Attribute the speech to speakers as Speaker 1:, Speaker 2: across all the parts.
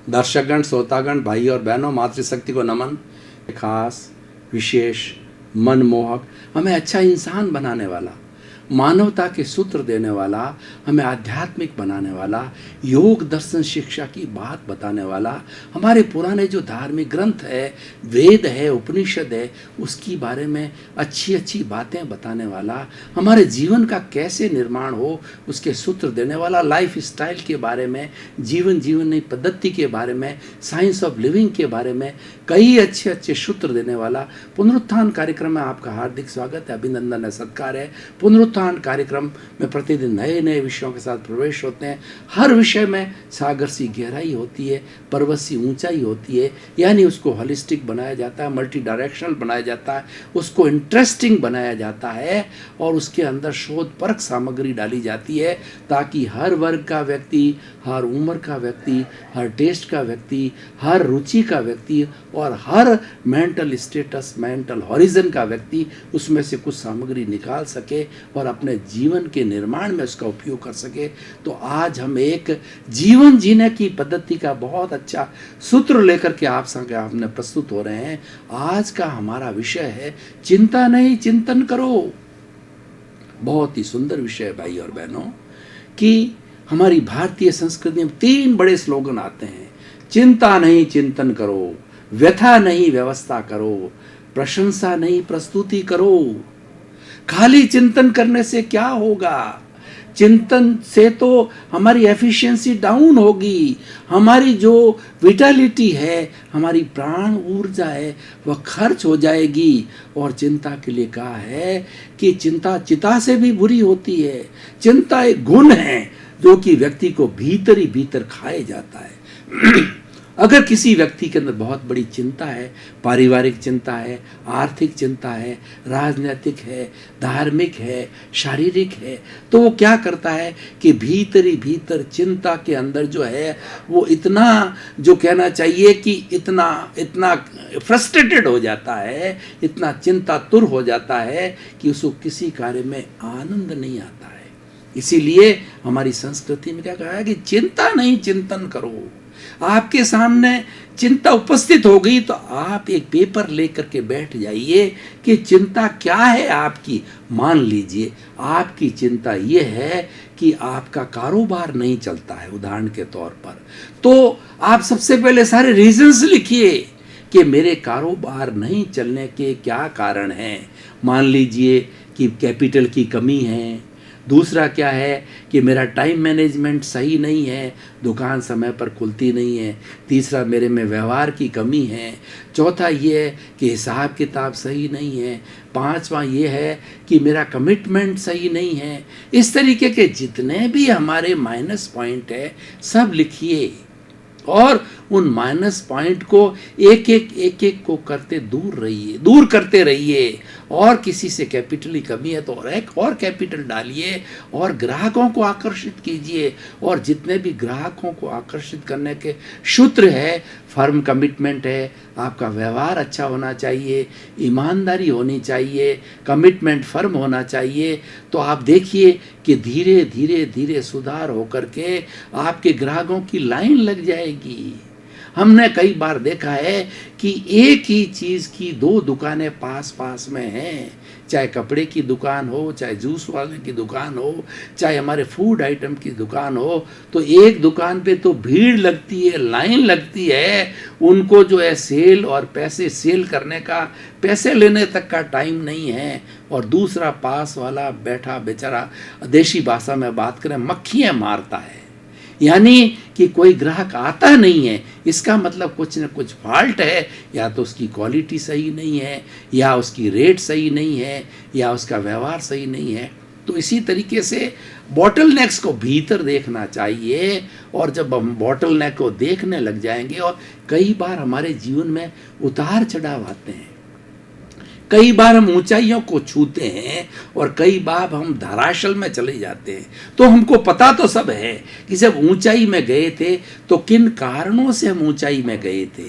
Speaker 1: दर्शकगण, श्रोतागण, भाई और बहनों, मातृशक्ति को नमन। खास, विशेष, मनमोहक, हमें अच्छा इंसान बनाने वाला, मानवता के सूत्र देने वाला, हमें आध्यात्मिक बनाने वाला, योग दर्शन शिक्षा की बात बताने वाला, हमारे पुराने जो धार्मिक ग्रंथ है, वेद है, उपनिषद है, उसकी बारे में अच्छी अच्छी बातें बताने वाला, हमारे जीवन का कैसे निर्माण हो उसके सूत्र देने वाला, लाइफ स्टाइल के बारे में, जीवन पद्धति के बारे में, साइंस ऑफ लिविंग के बारे में कई अच्छे अच्छे सूत्र देने वाला पुनरुत्थान कार्यक्रम में आपका हार्दिक स्वागत है, अभिनंदन है, सत्कार है। पुनरुत्थान कार्यक्रम में प्रतिदिन नए नए विषयों के साथ प्रवेश होते हैं। हर विषय में सागर सी गहराई होती है, पर्वत सी ऊंचाई होती है, यानी उसको होलिस्टिक बनाया जाता है, मल्टी डायरेक्शनल बनाया जाता है, उसको इंटरेस्टिंग बनाया जाता है और उसके अंदर शोध परक सामग्री डाली जाती है ताकि हर वर्ग का व्यक्ति, हर उम्र का व्यक्ति, हर टेस्ट का व्यक्ति, हर रुचि का व्यक्ति और हर मेंटल स्टेटस, मेंटल हॉरिजन का व्यक्ति उसमें से कुछ सामग्री निकाल सके और अपने जीवन के निर्माण में उसका उपयोग कर सके। तो आज हम एक जीवन जीने की पद्धति का बहुत अच्छा सूत्र लेकर के आप सामने प्रस्तुत हो रहे हैं। आज का हमारा विषय है चिंता नहीं, चिंतन करो। बहुत ही सुंदर विषय है भाई और बहनों, कि हमारी भारतीय संस्कृति में 3 बड़े स्लोगन आते हैं। चिंता नहीं, चिंतन करो, व्यथा नहीं, व्यवस्था करो, प्रशंसा नहीं, प्रस्तुति करो। खाली चिंतन करने से क्या होगा? चिंतन से तो हमारी एफिशिएंसी डाउन होगी, हमारी जो विटालिटी है, हमारी प्राण ऊर्जा है, वह खर्च हो जाएगी। और चिंता के लिए कहा है कि चिंता चिता से भी बुरी होती है। चिंता एक गुण है जो कि व्यक्ति को भीतर ही भीतर खाए जाता है। अगर किसी व्यक्ति के अंदर बहुत बड़ी चिंता है, पारिवारिक चिंता है, आर्थिक चिंता है, राजनीतिक है, धार्मिक है, शारीरिक है, तो वो क्या करता है कि भीतर ही भीतर चिंता के अंदर जो है वो इतना, जो कहना चाहिए कि इतना फ्रस्ट्रेटेड हो जाता है, इतना चिंतातुर हो जाता है कि उसको किसी कार्य में आनंद नहीं आता है। इसीलिए हमारी संस्कृति में क्या कहा है कि चिंता नहीं, चिंतन करो। आपके सामने चिंता उपस्थित हो गई तो आप एक पेपर लेकर के बैठ जाइए कि चिंता क्या है आपकी। मान लीजिए आपकी चिंता ये है कि आपका कारोबार नहीं चलता है, उदाहरण के तौर पर, तो आप सबसे पहले सारे रीजंस लिखिए कि मेरे कारोबार नहीं चलने के क्या कारण हैं। मान लीजिए कि कैपिटल की कमी है, दूसरा क्या है कि मेरा टाइम मैनेजमेंट सही नहीं है, दुकान समय पर खुलती नहीं है, तीसरा मेरे में व्यवहार की कमी है, चौथा ये है कि हिसाब किताब सही नहीं है, पांचवा ये है कि मेरा कमिटमेंट सही नहीं है। इस तरीके के जितने भी हमारे माइनस पॉइंट है सब लिखिए और उन माइनस पॉइंट को एक एक को करते दूर करते रहिए। और किसी से कैपिटल की कमी है तो और कैपिटल डालिए और ग्राहकों को आकर्षित कीजिए। और जितने भी ग्राहकों को आकर्षित करने के सूत्र है, फर्म कमिटमेंट है, आपका व्यवहार अच्छा होना चाहिए, ईमानदारी होनी चाहिए, कमिटमेंट फर्म होना चाहिए। तो आप देखिए कि धीरे धीरे धीरे सुधार होकर के आपके ग्राहकों की लाइन लग जाएगी। हमने कई बार देखा है कि एक ही चीज़ की 2 दुकानें पास पास में हैं, चाहे कपड़े की दुकान हो, चाहे जूस वाले की दुकान हो, चाहे हमारे फूड आइटम की दुकान हो, तो एक दुकान पे तो भीड़ लगती है, लाइन लगती है, उनको जो है सेल और पैसे सेल करने का, पैसे लेने तक का टाइम नहीं है। और दूसरा पास वाला बैठा बेचारा, देशी भाषा में बात करें, मक्खियाँ मारता है, यानी कि कोई ग्राहक आता नहीं है। इसका मतलब कुछ न कुछ फॉल्ट है, या तो उसकी क्वालिटी सही नहीं है, या उसकी रेट सही नहीं है, या उसका व्यवहार सही नहीं है। तो इसी तरीके से बॉटल नेक्स को भीतर देखना चाहिए। और जब हम बॉटल नेक को देखने लग जाएंगे, और कई बार हमारे जीवन में उतार चढ़ाव आते हैं, कई बार हम ऊंचाइयों को छूते हैं और कई बार हम धराशाल में चले जाते हैं, तो हमको पता तो सब है कि जब ऊंचाई में गए थे तो किन कारणों से हम ऊंचाई में गए थे,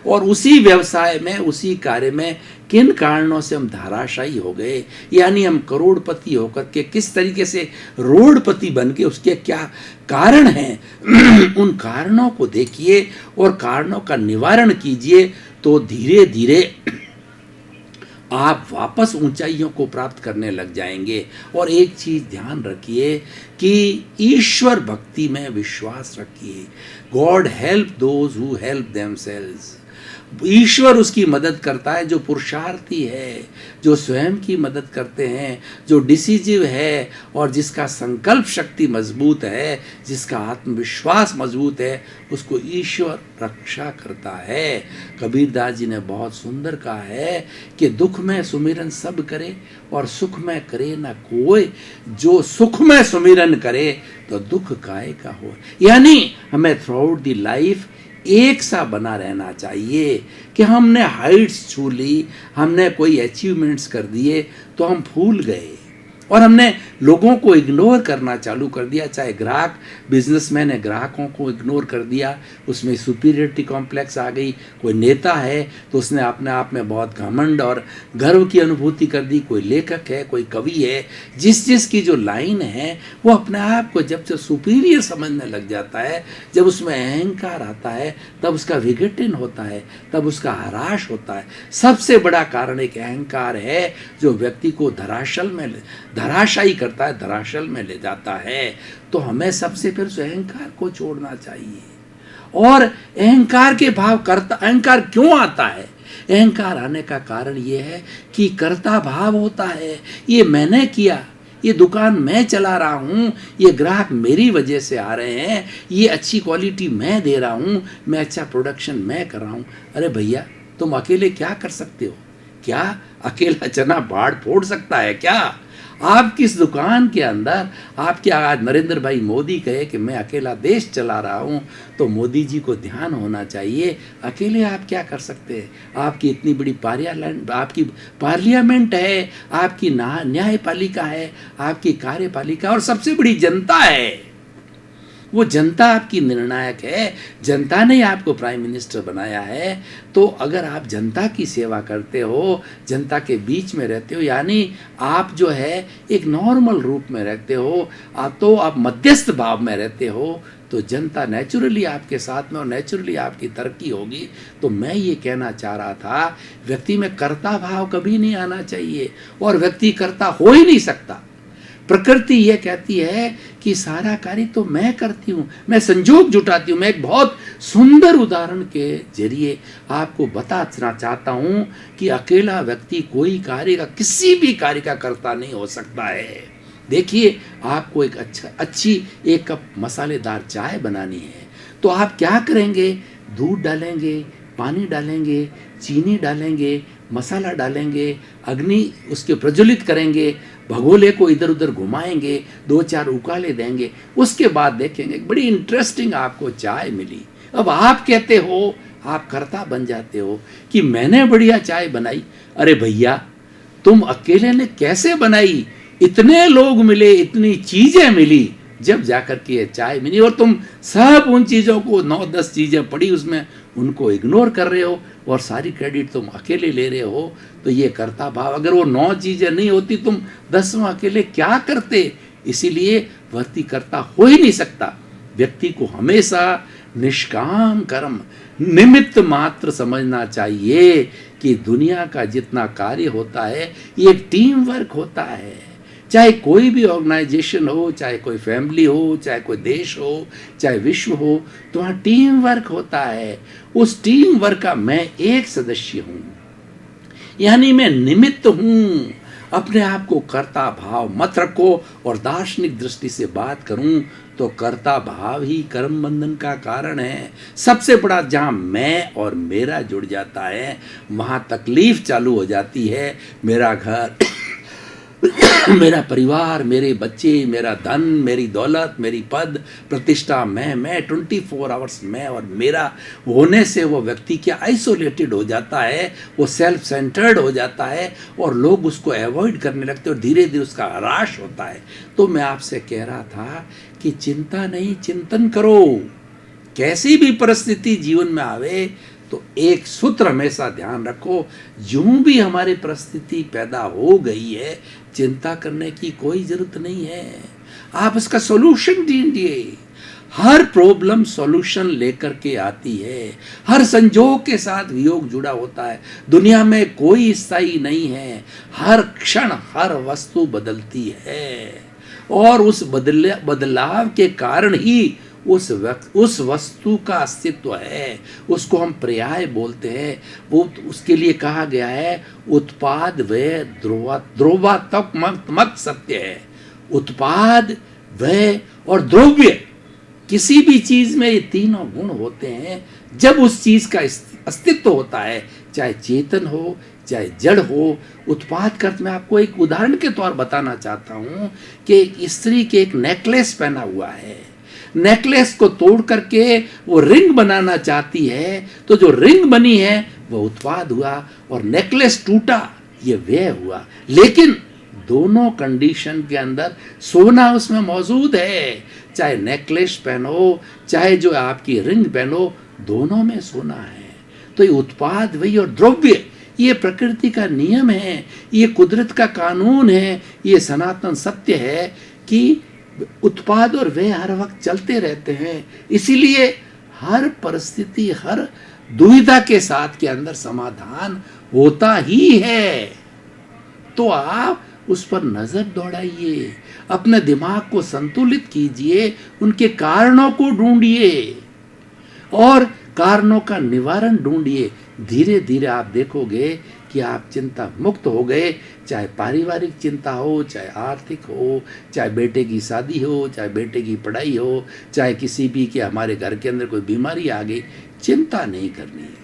Speaker 1: और उसी व्यवसाय में, उसी कार्य में किन कारणों से हम धराशायी हो गए, यानी हम करोड़पति होकर के किस तरीके से रोडपति बन गए, उसके क्या कारण हैं उन कारणों को देखिए और कारणों का निवारण कीजिए, तो धीरे धीरे आप वापस ऊंचाइयों को प्राप्त करने लग जाएंगे। और एक चीज ध्यान रखिए कि ईश्वर भक्ति में विश्वास रखिए। God help those who help themselves. ईश्वर उसकी मदद करता है जो पुरुषार्थी है, जो स्वयं की मदद करते हैं, जो डिसिजिव है और जिसका संकल्प शक्ति मजबूत है, जिसका आत्मविश्वास मजबूत है, उसको ईश्वर रक्षा करता है। कबीरदास जी ने बहुत सुंदर कहा है कि दुख में सुमिरन सब करे और सुख में करे ना कोई, जो सुख में सुमिरन करे तो दुख काहे का हो। यानी हमें थ्रू आउट दी लाइफ एक सा बना रहना चाहिए कि हमने हाइट्स छू ली, हमने कोई अचीवमेंट्स कर दिए तो हम भूल गए और हमने लोगों को इग्नोर करना चालू कर दिया। चाहे ग्राहक, बिजनेसमैन है, ग्राहकों को इग्नोर कर दिया, उसमें सुपीरियरिटी कॉम्प्लेक्स आ गई। कोई नेता है तो उसने अपने आप में बहुत घमंड और गर्व की अनुभूति कर दी। कोई लेखक है, कोई कवि है, जिस की जो लाइन है वो अपने आप को जब से सुपीरियर समझने लग जाता है, जब उसमें अहंकार आता है, तब उसका विघटन होता है, तब उसका हराश होता है। सबसे बड़ा कारण एक अहंकार है जो व्यक्ति को धराशायी करता है, धराशल में ले जाता है। तो हमें सबसे पहले उस अहंकार को छोड़ना चाहिए। और अहंकार के भाव करता, अहंकार क्यों आता है? अहंकार आने का कारण ये है कि कर्ता भाव होता है। ये मैंने किया, ये दुकान मैं चला रहा हूँ, ये ग्राहक मेरी वजह से आ रहे हैं, ये अच्छी क्वालिटी मैं दे रहा हूँ, मैं अच्छा प्रोडक्शन मैं कर रहा हूँ। अरे भैया, तुम अकेले क्या कर सकते हो? क्या अकेला चना बाढ़ फोड़ सकता है क्या? आप किस दुकान के अंदर, आपके आज नरेंद्र भाई मोदी कहे कि मैं अकेला देश चला रहा हूं, तो मोदी जी को ध्यान होना चाहिए अकेले आप क्या कर सकते हैं। आपकी इतनी बड़ी आपकी पार्लियामेंट है, आपकी न्यायपालिका है, आपकी कार्यपालिका और सबसे बड़ी जनता है। वो जनता आपकी निर्णायक है, जनता ने आपको प्राइम मिनिस्टर बनाया है। तो अगर आप जनता की सेवा करते हो, जनता के बीच में रहते हो, यानी आप जो है एक नॉर्मल रूप में रहते हो, तो आप मध्यस्थ भाव में रहते हो, तो जनता नेचुरली आपके साथ में और नेचुरली आपकी तरक्की होगी। तो मैं ये कहना चाह रहा था, व्यक्ति में कर्ता भाव कभी नहीं आना चाहिए और व्यक्ति कर्ता हो ही नहीं सकता। प्रकृति यह कहती है कि सारा कार्य तो मैं करती हूँ, मैं संजोग जुटाती हूँ। मैं एक बहुत सुंदर उदाहरण के जरिए आपको बताना चाहता हूँ कि अकेला व्यक्ति कोई कार्य का, किसी भी कार्य का कर्ता नहीं हो सकता है। देखिए, आपको एक अच्छी एक कप मसालेदार चाय बनानी है, तो आप क्या करेंगे? दूध डालेंगे, पानी डालेंगे, चीनी डालेंगे, मसाला डालेंगे, अग्नि उसके प्रज्वलित करेंगे, भगोले को इधर उधर घुमाएंगे, 2-4 उकाले देंगे, उसके बाद देखेंगे बड़ी इंटरेस्टिंग आपको चाय मिली। अब आप कहते हो, आप कर्ता बन जाते हो कि मैंने बढ़िया चाय बनाई। अरे भैया, तुम अकेले ने कैसे बनाई? इतने लोग मिले, इतनी चीजें मिली, जब जाकर के ये चाय मिली, और तुम सब उन चीज़ों को 9-10 चीज़ें पड़ी उसमें, उनको इग्नोर कर रहे हो और सारी क्रेडिट तुम अकेले ले रहे हो। तो ये कर्ता भाव, अगर वो 9 चीज़ें नहीं होती, तुम 10वां अकेले क्या करते? इसीलिए व्यक्ति कर्ता हो ही नहीं सकता। व्यक्ति को हमेशा निष्काम कर्म, निमित्त मात्र समझना चाहिए कि दुनिया का जितना कार्य होता है ये एक टीम वर्क होता है। चाहे कोई भी ऑर्गेनाइजेशन हो, चाहे कोई फैमिली हो, चाहे कोई देश हो, चाहे विश्व हो, तो वहाँ टीम वर्क होता है। उस टीम वर्क का मैं एक सदस्य हूँ, यानी मैं निमित्त हूँ। अपने आप को कर्ता भाव मत रखो। और दार्शनिक दृष्टि से बात करूं तो कर्ता भाव ही कर्म बंधन का कारण है। सबसे बड़ा जहां मैं और मेरा जुड़ जाता है, वहां तकलीफ चालू हो जाती है। मेरा घर मेरा परिवार, मेरे बच्चे, मेरा धन, मेरी दौलत, मेरी पद प्रतिष्ठा, मैं 24 आवर्स मैं और मेरा होने से वो व्यक्ति क्या आइसोलेटेड हो जाता है, वो सेल्फ सेंटर्ड हो जाता है और लोग उसको अवॉइड करने लगते हैं और धीरे धीरे उसका ह्रास होता है। तो मैं आपसे कह रहा था कि चिंता नहीं, चिंतन करो। कैसी भी परिस्थिति जीवन में आवे, तो एक सूत्र हमेशा ध्यान रखो, यूं भी हमारी परिस्थिति पैदा हो गई है, चिंता करने की कोई जरूरत नहीं है। आप उसका सॉल्यूशन ढूंढिए। हर प्रॉब्लम सॉल्यूशन लेकर के आती है। हर संजोग के साथ वियोग जुड़ा होता है। दुनिया में कोई स्थायी नहीं है। हर क्षण हर वस्तु बदलती है और उस बदलाव के कारण ही उस वस्तु का अस्तित्व है। उसको हम पर्याय बोलते हैं। वो उसके लिए कहा गया है उत्पाद व्यय द्रव्यात्मक सत्य है। उत्पाद व्यय और द्रव्य, किसी भी चीज में ये तीनों गुण होते हैं। जब उस चीज का अस्तित्व होता है, चाहे चेतन हो चाहे जड़ हो। उत्पाद का मैं आपको एक उदाहरण के तौर बताना चाहता हूं कि एक स्त्री के एक नेकलेस पहना हुआ है। नेकलेस को तोड़ करके वो रिंग बनाना चाहती है, तो जो रिंग बनी है वो उत्पाद हुआ और नेकलेस टूटा, ये व्यय हुआ। लेकिन दोनों कंडीशन के अंदर सोना उसमें मौजूद है। चाहे नेकलेस पहनो चाहे जो आपकी रिंग पहनो, दोनों में सोना है। तो ये उत्पाद वही और द्रव्य, ये प्रकृति का नियम है, ये कुदरत का कानून है, ये सनातन सत्य है कि उत्पाद और व्यय हर वक्त चलते रहते हैं। इसीलिए हर परिस्थिति हर दुविधा के साथ के अंदर समाधान होता ही है। तो आप उस पर नजर दौड़ाइए, अपने दिमाग को संतुलित कीजिए, उनके कारणों को ढूंढिए और कारणों का निवारण ढूंढिए। धीरे धीरे आप देखोगे कि आप चिंता मुक्त हो गए। चाहे पारिवारिक चिंता हो, चाहे आर्थिक हो, चाहे बेटे की शादी हो, चाहे बेटे की पढ़ाई हो, चाहे किसी भी के हमारे घर के अंदर कोई बीमारी आ गई, चिंता नहीं करनी है।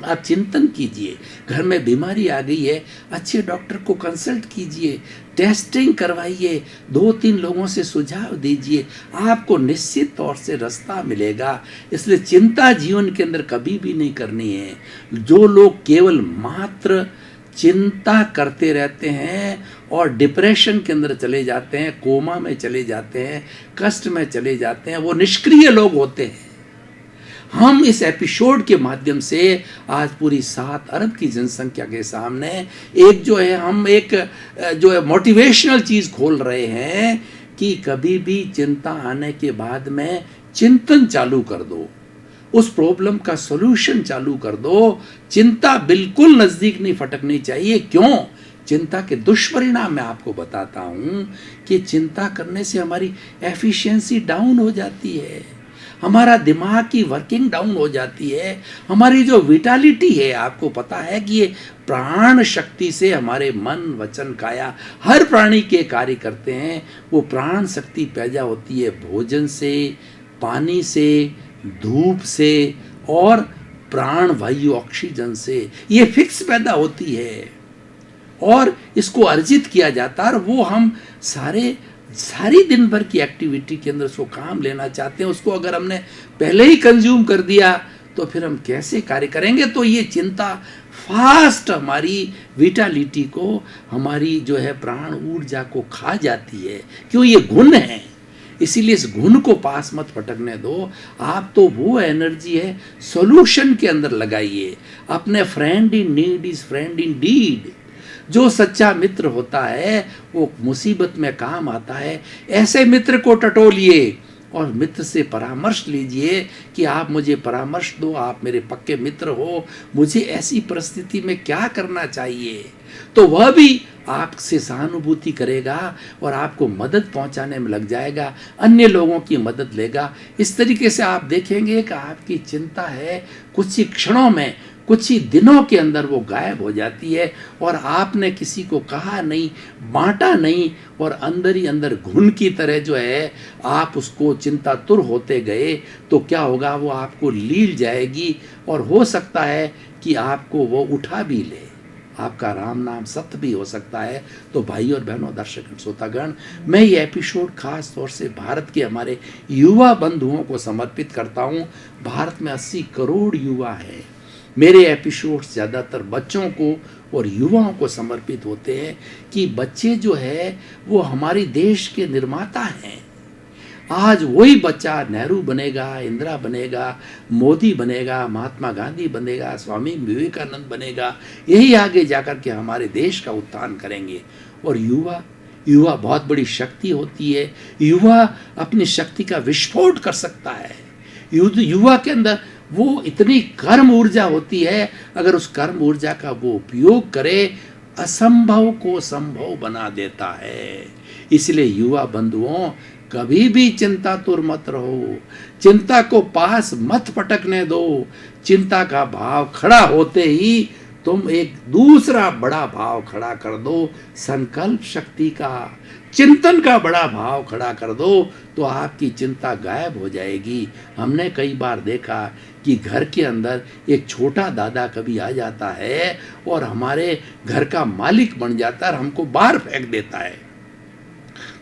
Speaker 1: आप चिंतन कीजिए। घर में बीमारी आ गई है, अच्छे डॉक्टर को कंसल्ट कीजिए, टेस्टिंग करवाइए, 2-3 लोगों से सुझाव दीजिए, आपको निश्चित तौर से रास्ता मिलेगा। इसलिए चिंता जीवन के अंदर कभी भी नहीं करनी है। जो लोग केवल मात्र चिंता करते रहते हैं और डिप्रेशन के अंदर चले जाते हैं, कोमा में चले जाते हैं, कष्ट में चले जाते हैं, वो निष्क्रिय लोग होते हैं। हम इस एपिसोड के माध्यम से आज पूरी 7 अरब की जनसंख्या के सामने एक जो है हम एक जो है मोटिवेशनल चीज़ खोल रहे हैं कि कभी भी चिंता आने के बाद में चिंतन चालू कर दो, उस प्रॉब्लम का सॉल्यूशन चालू कर दो। चिंता बिल्कुल नज़दीक नहीं फटकनी चाहिए। क्यों? चिंता के दुष्परिणाम मैं आपको बताता हूँ कि चिंता करने से हमारी एफिशिएंसी डाउन हो जाती है, हमारा दिमाग की वर्किंग डाउन हो जाती है, हमारी जो विटालिटी है, आपको पता है कि ये प्राण शक्ति से हमारे मन वचन काया हर प्राणी के कार्य करते हैं। वो प्राण शक्ति पैदा होती है भोजन से, पानी से, धूप से और प्राण वायु ऑक्सीजन से। ये फिक्स पैदा होती है और इसको अर्जित किया जाता है और वो हम सारी दिन भर की एक्टिविटी के अंदर उसको काम लेना चाहते हैं। उसको अगर हमने पहले ही कंज्यूम कर दिया तो फिर हम कैसे कार्य करेंगे? तो ये चिंता फास्ट हमारी विटालिटी को, हमारी जो है प्राण ऊर्जा को खा जाती है। क्यों? ये गुण है। इसीलिए इस गुण को पास मत फटकने दो। आप तो वो एनर्जी है सॉल्यूशन के अंदर लगाइए। अपने friend in need is friend in deed. जो सच्चा मित्र होता है वो मुसीबत में काम आता है। ऐसे मित्र को टटोलिए और मित्र से परामर्श लीजिए कि आप मुझे परामर्श दो, आप मेरे पक्के मित्र हो, मुझे ऐसी परिस्थिति में क्या करना चाहिए। तो वह भी आपसे सहानुभूति करेगा और आपको मदद पहुंचाने में लग जाएगा, अन्य लोगों की मदद लेगा। इस तरीके से आप देखेंगे कि आपकी चिंता है कुछ ही क्षणों में, कुछ ही दिनों के अंदर वो गायब हो जाती है और आपने किसी को कहा नहीं, बांटा नहीं और अंदर ही अंदर घुन की तरह जो है आप उसको चिंतातुर होते गए तो क्या होगा, वो आपको लील जाएगी और हो सकता है कि आपको वो उठा भी ले, आपका राम नाम सत्य भी हो सकता है। तो भाई और बहनों, दर्शक श्रोतागण, मैं ये एपिसोड खास तौर से भारत के हमारे युवा बंधुओं को समर्पित करता हूँ। भारत में 80 करोड़ युवा हैं। मेरे एपिसोड्स ज़्यादातर बच्चों को और युवाओं को समर्पित होते हैं कि बच्चे जो है वो हमारे देश के निर्माता हैं। आज वही बच्चा नेहरू बनेगा, इंदिरा बनेगा, मोदी बनेगा, महात्मा गांधी बनेगा, स्वामी विवेकानंद बनेगा, यही आगे जाकर के हमारे देश का उत्थान करेंगे। और युवा बहुत बड़ी शक्ति होती है। युवा अपनी शक्ति का विस्फोट कर सकता है। युवा के अंदर वो इतनी कर्म ऊर्जा होती है, अगर उस कर्म ऊर्जा का वो उपयोग करे, असंभव को संभव बना देता है। इसलिए युवा बंधुओं, कभी भी चिंतातुर मत रहो, चिंता को पास मत पटकने दो। चिंता का भाव खड़ा होते ही तुम एक दूसरा बड़ा भाव खड़ा कर दो, संकल्प शक्ति का, चिंतन का बड़ा भाव खड़ा कर दो, तो आपकी चिंता गायब हो जाएगी। हमने कई बार देखा कि घर के अंदर एक छोटा दादा कभी आ जाता है और हमारे घर का मालिक बन जाता है और हमको बाहर फेंक देता है।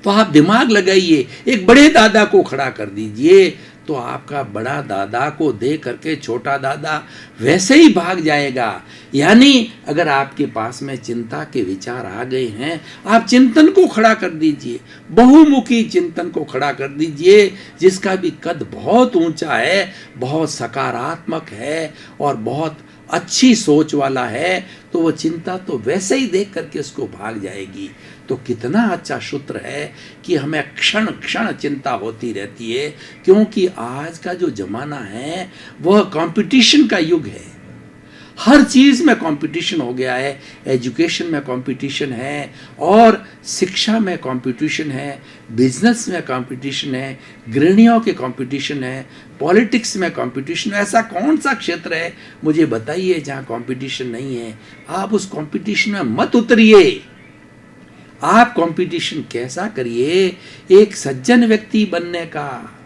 Speaker 1: तो आप दिमाग लगाइए, एक बड़े दादा को खड़ा कर दीजिए, तो आपका बड़ा दादा को देख करके छोटा दादा वैसे ही भाग जाएगा। यानी अगर आपके पास में चिंता के विचार आ गए हैं, आप चिंतन को खड़ा कर दीजिए, बहुमुखी चिंतन को खड़ा कर दीजिए, जिसका भी कद बहुत ऊंचा है, बहुत सकारात्मक है और बहुत अच्छी सोच वाला है, तो वो चिंता तो वैसे ही देख करके उसको भाग जाएगी। तो कितना अच्छा सूत्र है कि हमें क्षण क्षण चिंता होती रहती है, क्योंकि आज का जो जमाना है वह कंपटीशन का युग है। हर चीज़ में कंपटीशन हो गया है। एजुकेशन में कंपटीशन है, और शिक्षा में कंपटीशन है, बिजनेस में कंपटीशन है, गृहिणियों के कंपटीशन है, पॉलिटिक्स में कंपटीशन। ऐसा कौन सा क्षेत्र है मुझे बताइए जहाँ कंपटीशन नहीं है। आप उस कंपटीशन में मत उतरिए। आप कंपटीशन कैसा करिए, एक सज्जन व्यक्ति बनने का।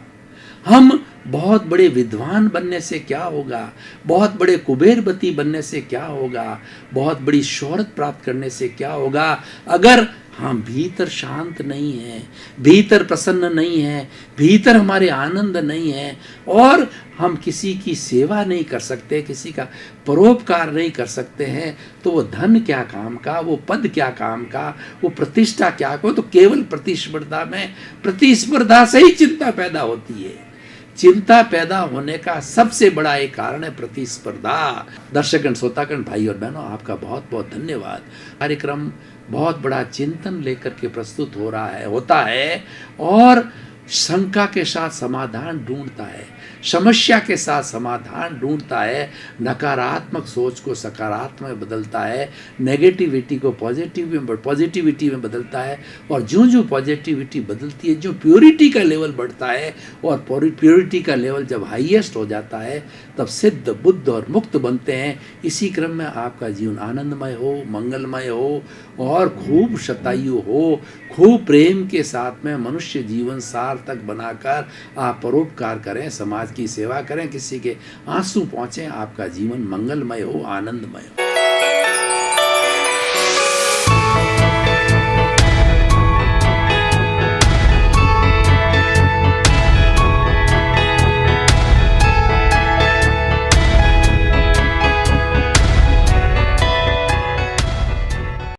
Speaker 1: हम बहुत बड़े विद्वान बनने से क्या होगा, बहुत बड़े कुबेरपति बनने से क्या होगा, बहुत बड़ी शोहरत प्राप्त करने से क्या होगा, अगर हम भीतर शांत नहीं हैं, भीतर प्रसन्न नहीं हैं, भीतर हमारे आनंद नहीं है, और हम किसी की सेवा नहीं कर सकते, किसी का परोपकार नहीं कर सकते हैं, तो वो धन क्या काम का, वो पद क्या काम का, वो प्रतिष्ठा क्या को। तो केवल प्रतिस्पर्धा से ही चिंता पैदा होती है। चिंता पैदा होने का सबसे बड़ा एक कारण है प्रतिस्पर्धा। दर्शकगण, श्रोतागण, भाई और बहनों, आपका बहुत बहुत धन्यवाद। कार्यक्रम बहुत बड़ा चिंतन लेकर के प्रस्तुत होता है और शंका के साथ समाधान ढूंढता है, समस्या के साथ समाधान ढूंढता है, नकारात्मक सोच को सकारात्मक में बदलता है, नेगेटिविटी को पॉजिटिविटी में बदलता है। और जो पॉजिटिविटी बदलती है, जो प्योरिटी का लेवल बढ़ता है, और प्योरिटी का लेवल जब हाईएस्ट हो जाता है, तब सिद्ध, बुद्ध और मुक्त बनते हैं। इसी क्रम में आपका जीवन आनंदमय हो, मंगलमय हो, और खूब शतायु हो, खूब प्रेम के साथ में मनुष्य जीवन सार्थक बनाकर आप परोपकार करें, समाज की सेवा करें, किसी के आंसू पहुँचें, आपका जीवन मंगलमय हो, आनंदमय हो।